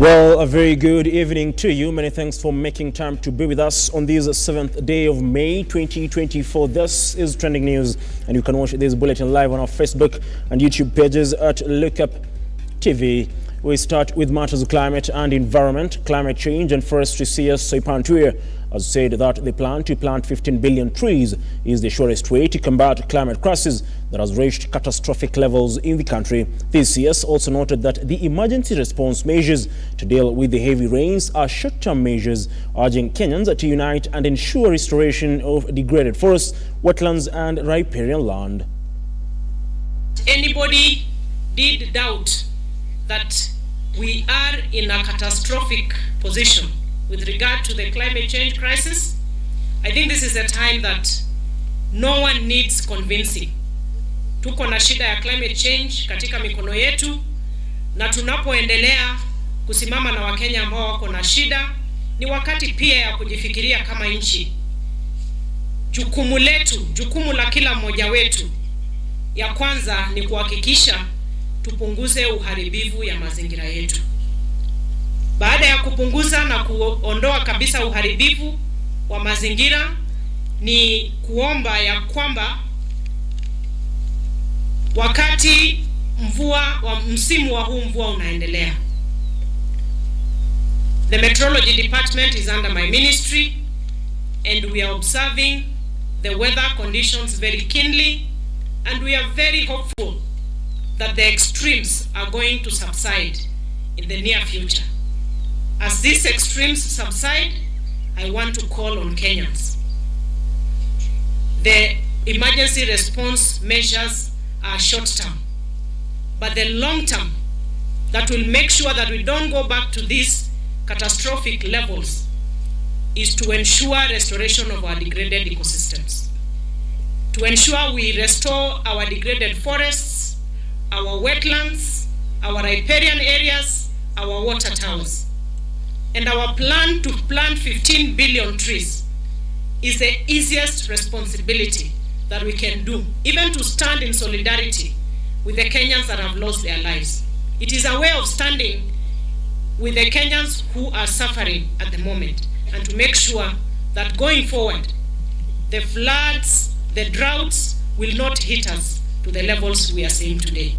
Well, a very good evening to you. Many thanks for making time to be with us on this 7th day of May 2024. This is Trending News, and you can watch this bulletin live on our Facebook and YouTube pages at Lookuptv. We start with matters of climate and environment. Climate change and forestry CS Tuya has said that the plan to plant 15 billion trees is the surest way to combat climate crisis that has reached catastrophic levels in the country. The CS also noted that the emergency response measures to deal with the heavy rains are short-term measures, urging Kenyans to unite and ensure restoration of degraded forests, wetlands and riparian land. Anybody did doubt that we are in a catastrophic position with regard to the climate change crisis, I think this is a time that no one needs convincing. Tuko na shida ya climate change katika mikono yetu, na tunapoendelea kusimama na Wakenya ambao wako na shida, ni wakati pia ya kujifikiria kama nchi. Jukumu letu, jukumu la kila mmoja wetu, ya kwanza ni kuhakikisha tupunguze uharibifu ya mazingira yetu. Baada ya kupunguza na kuondoa kabisa uharibifu wa mazingira, ni kuomba ya kwamba wakati msimu wa huu mvua unaendelea, the meteorology department is under my ministry and we are observing the weather conditions very keenly, and we are very hopeful that the extremes are going to subside in the near future. As these extremes subside, I want to call on Kenyans. The emergency response measures are short term, but the long term that will make sure that we don't go back to these catastrophic levels is to ensure restoration of our degraded ecosystems, to ensure we restore our degraded forests, our wetlands, our riparian areas, our water towers. And our plan to plant 15 billion trees is the easiest responsibility that we can do, even to stand in solidarity with the Kenyans that have lost their lives. It is a way of standing with the Kenyans who are suffering at the moment, and to make sure that going forward, the floods, the droughts will not hit us to the levels we are seeing today.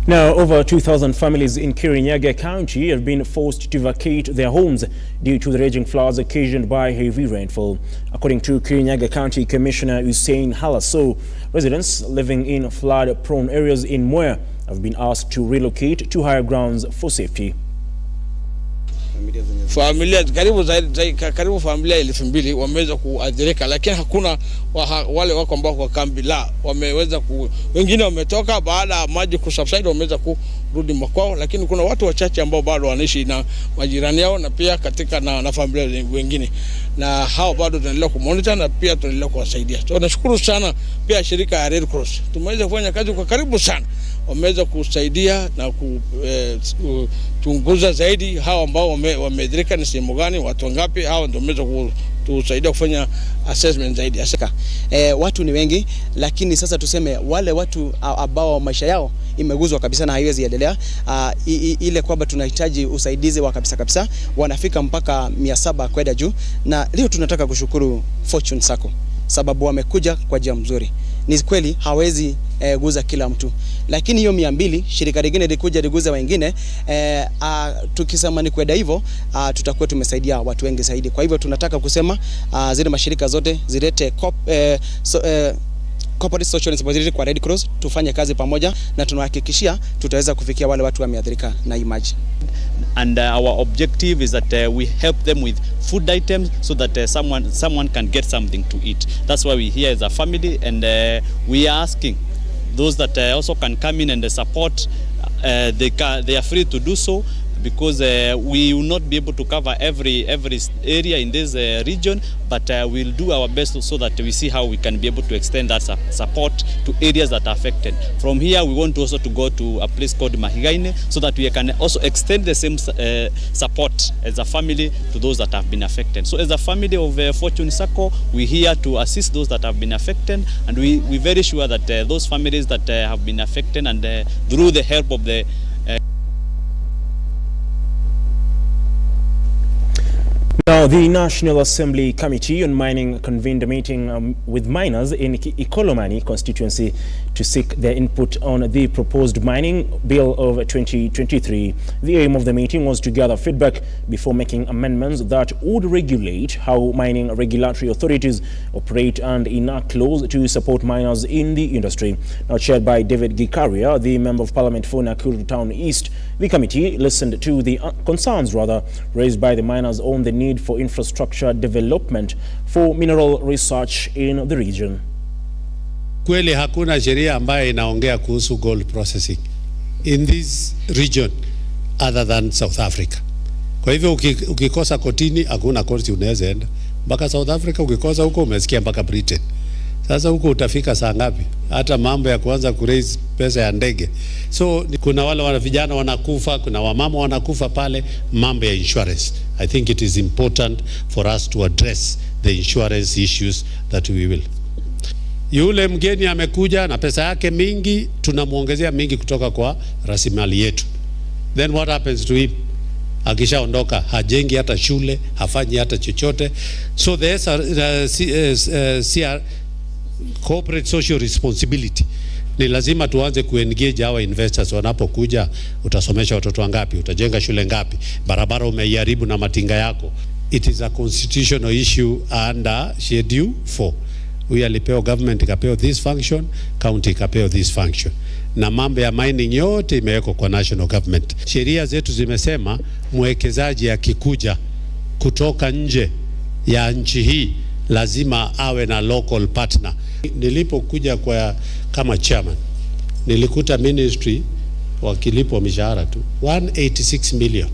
Now, over 2,000 families in Kirinyaga County have been forced to vacate their homes due to the raging floods occasioned by heavy rainfall. According to Kirinyaga County Commissioner Hussein Halaso, residents living in flood-prone areas in Mwea have been asked to relocate to higher grounds for safety. Familia karibu familia 2,000 wameweza kuathirika, lakini hakuna wale wako ambao kwa kambi la wameweza wengine wametoka baada ya maji kusubside, wameweza kurudi makwao, lakini kuna watu wachache ambao bado wanaishi na majirani yao na pia katika na familia wengine, na hao bado tunaendelea kumonitor na pia tunaendelea kuwasaidia. Tunashukuru sana pia shirika ya Red Cross, tumeweza kufanya kazi kwa karibu sana, wameweza kusaidia na kuchunguza zaidi hao ambao wameathirika ni sehemu gani, watu wangapi, hao ndio wameweza kusaidia kufanya assessment zaidi. Watu ni wengi, lakini sasa tuseme wale watu ambao maisha yao imeguzwa kabisa na haiwezi endelea, ile kwamba tunahitaji usaidizi wa kabisa wanafika mpaka 700 kwenda juu, na leo tunataka kushukuru Fortune Sacco sababu wamekuja kwa njia mzuri. Ni kweli hawezi guza kila mtu, lakini hiyo 200 shirika lingine likuja liguza wengine, tukisema ni kwenda hivyo tutakuwa tumesaidia watu wengi zaidi. Kwa hivyo tunataka kusema zile mashirika zote zilete corporate social responsibility kwa Red Cross, tufanye kazi pamoja na tunahakikishia tutaweza kufikia wale watu wameathirika na maji. And our objective is that we help them with food items so that someone can get something to eat. That's why we here as a family, and we are asking those that also can come in and support. They are free to do so, because we will not be able to cover every area in this region, but we'll do our best so that we see how we can be able to extend that support to areas that are affected. From here, we want also to go to a place called Mahigaine so that we can also extend the same support as a family to those that have been affected. So as a family of Fortune Sacco, we're here to assist those that have been affected, and we're very sure that those families that have been affected, and through the help of the Now, the National Assembly Committee on Mining convened a meeting with miners in Ikolomani constituency to seek their input on the proposed mining bill of 2023. The aim of the meeting was to gather feedback before making amendments that would regulate how mining regulatory authorities operate and enact laws to support miners in the industry. Now, chaired by David Gikaria, the Member of Parliament for Nakuru Town East, the committee listened to the concerns raised by the miners on the need for infrastructure development for mineral research in the region. Kweli hakuna sheria ambayo inaongea kuhusu gold processing in this region other than South Africa. Kwa hivyo ukikosa kotini hakuna korti unaweza enda. Mpaka South Africa ukikosa huko umesikia mpaka Britain. Sasa huko utafika saa ngapi? Hata mambo ya kuanza kuraise pesa ya ndege. So kuna wale vijana wanakufa, kuna wamama wanakufa pale, mambo ya insurance. I think it is important for us to address the insurance issues that we will. Yule mgeni amekuja na pesa yake mingi, tunamuongezea mingi kutoka kwa rasilimali yetu. Then what happens to him? Akishaondoka hajengi hata shule, hafanyi hata chochote. So there's a corporate social responsibility. Ni lazima tuanze kuengage our investors wanapokuja. Utasomesha watoto wangapi? Utajenga shule ngapi? Barabara umeiharibu na matinga yako. It is a constitutional issue under Schedule 4. We alipewa government ikapewa this function, county ikapewa this function. Na mambo ya mining yote imewekwa kwa national government. Sheria zetu zimesema mwekezaji akikuja kutoka nje ya nchi hii lazima awe na local partner. Nilipokuja kama chairman, nilikuta ministry wakilipo mishahara tu 186 million.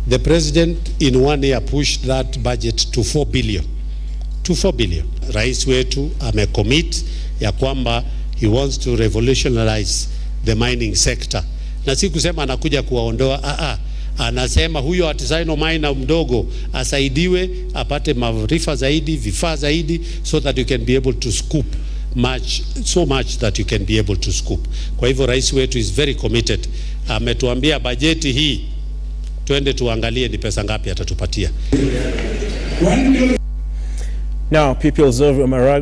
The president in 1 year pushed that budget to 4 billion. To 4 billion. Rais wetu amecommit ya kwamba he wants to revolutionize the mining sector. Na si kusema anakuja kuwaondoa, anasema huyo artisanal miner mdogo asaidiwe, apate maarifa zaidi, vifaa zaidi, so that you can be able to scoop so much that you can be able to scoop. Kwa hivyo rais wetu is very committed. Ametuambia bajeti hii twende tuangalie ni pesa ngapi atatupatia. Now, pupils of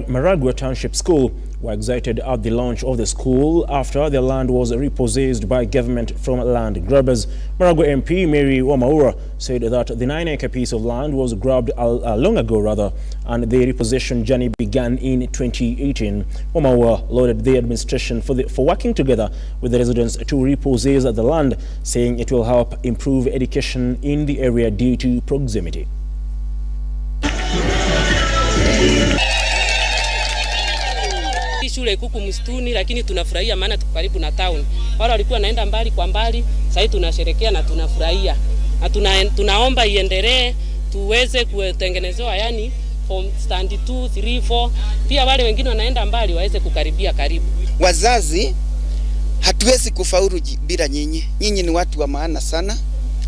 Maragua Township School were excited at the launch of the school after their land was repossessed by government from land grabbers. Maragua MP Mary Wamaura said that the 9-acre piece of land was grabbed long ago, and the repossession journey began in 2018. Wamaura lauded the administration for working together with the residents to repossess the land, saying it will help improve education in the area due to proximity. Shule kuku msituni, lakini tunafurahia maana tuko karibu na town. Wale walikuwa naenda mbali kwa mbali, sasa tunasherekea na tunafurahia. Na tunaomba iendelee, tuweze kutengenezewa yani from stand 2, 3, 4. Pia wale wengine wanaenda mbali waweze kukaribia karibu. Wazazi hatuwezi kufaulu bila nyinyi. Nyinyi ni watu wa maana sana.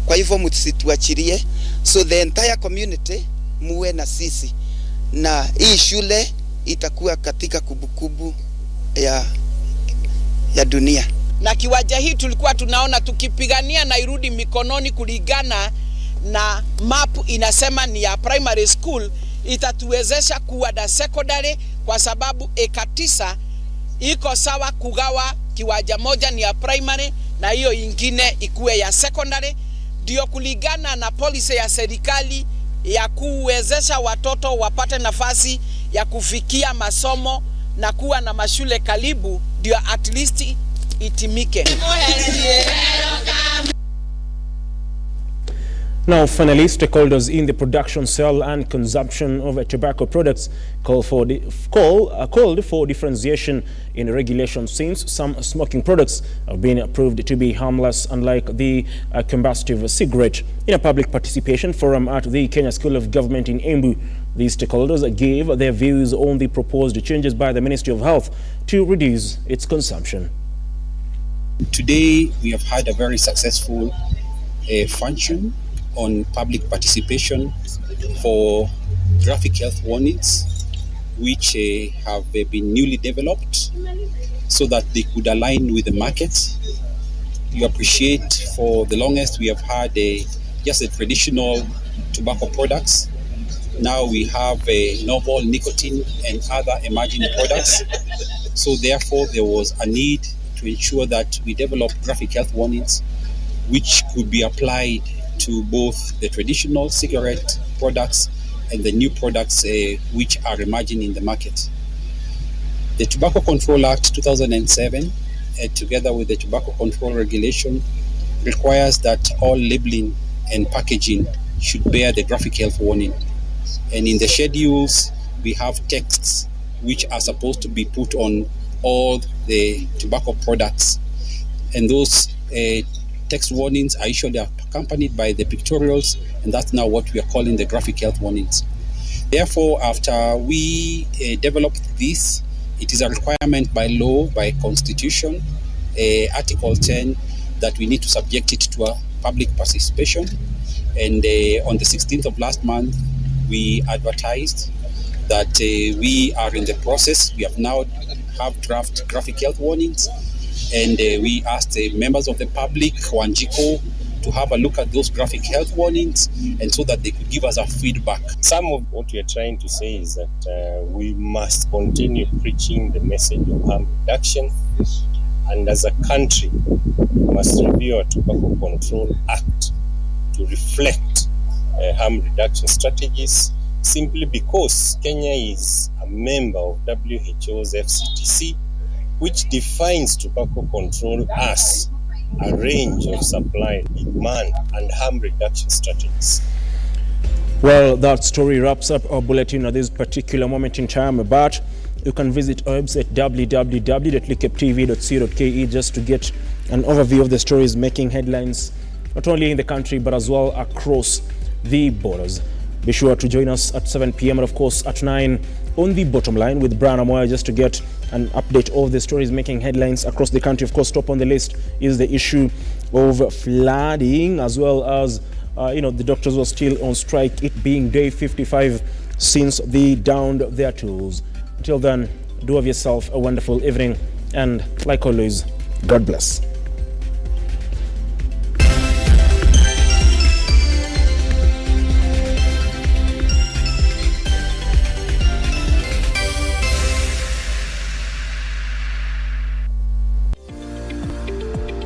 Kwa hivyo msituachilie. So the entire community muwe na sisi. Na hii shule itakuwa katika kubukubu ya dunia. Na kiwanja hii tulikuwa tunaona tukipigania na irudi mikononi kulingana na map inasema ni ya primary school, itatuwezesha kuwa na secondary kwa sababu eka 9 iko sawa kugawa kiwanja moja ni ya primary na hiyo ingine ikuwe ya secondary, ndio kulingana na policy ya serikali ya kuwezesha watoto wapate nafasi ya kufikia masomo na kuwa na mashule karibu, ndio at least itimike. Now, finally, stakeholders in the production, sale and consumption of tobacco products called for differentiation in regulation, since some smoking products have been proved to be harmless, unlike the combustible cigarette. In a public participation forum at the Kenya School of Government in Embu, these stakeholders gave their views on the proposed changes by the Ministry of Health to reduce its consumption. Today, we have had a very successful function on public participation for traffic health warnings, which have been newly developed so that they could align with the market. You appreciate for the longest we have had just a traditional tobacco products. Now we have novel nicotine and other emerging products. So therefore, there was a need to ensure that we develop graphic health warnings which could be applied to both the traditional cigarette products and the new products which are emerging in the market. The Tobacco Control Act 2007, together with the Tobacco Control Regulation, requires that all labeling and packaging should bear the graphic health warning. And in the schedules, we have texts which are supposed to be put on all the tobacco products. And those text warnings are usually accompanied by the pictorials, and that's now what we are calling the graphic health warnings. Therefore, after we developed this, it is a requirement by law, by constitution, Article 10, that we need to subject it to a public participation. And on the 16th of last month, we advertised that we are in the process. We have now have draft graphic health warnings, and we asked members of the public, Wanjiko, to have a look at those graphic health warnings, and so that they could give us a feedback. Some of what we are trying to say is that we must continue preaching the message of harm reduction, and as a country, we must review our Tobacco Control Act to reflect harm reduction strategies, simply because Kenya is a member of WHO's FCTC, which defines tobacco control as a range of supply, demand, and harm reduction strategies. Well, that story wraps up our bulletin at this particular moment in time, but you can visit our website www.lookuptv.co.ke just to get an overview of the stories making headlines, not only in the country, but as well across the borders. Be sure to join us at 7 p.m. and of course at 9 on The Bottom Line with Brian Amoya, just to get an update of the stories making headlines across the country. Of course, top on the list is the issue of flooding, as well as the doctors were still on strike, it being day 55 since they downed their tools. Until then, do have yourself a wonderful evening, and like always, God bless.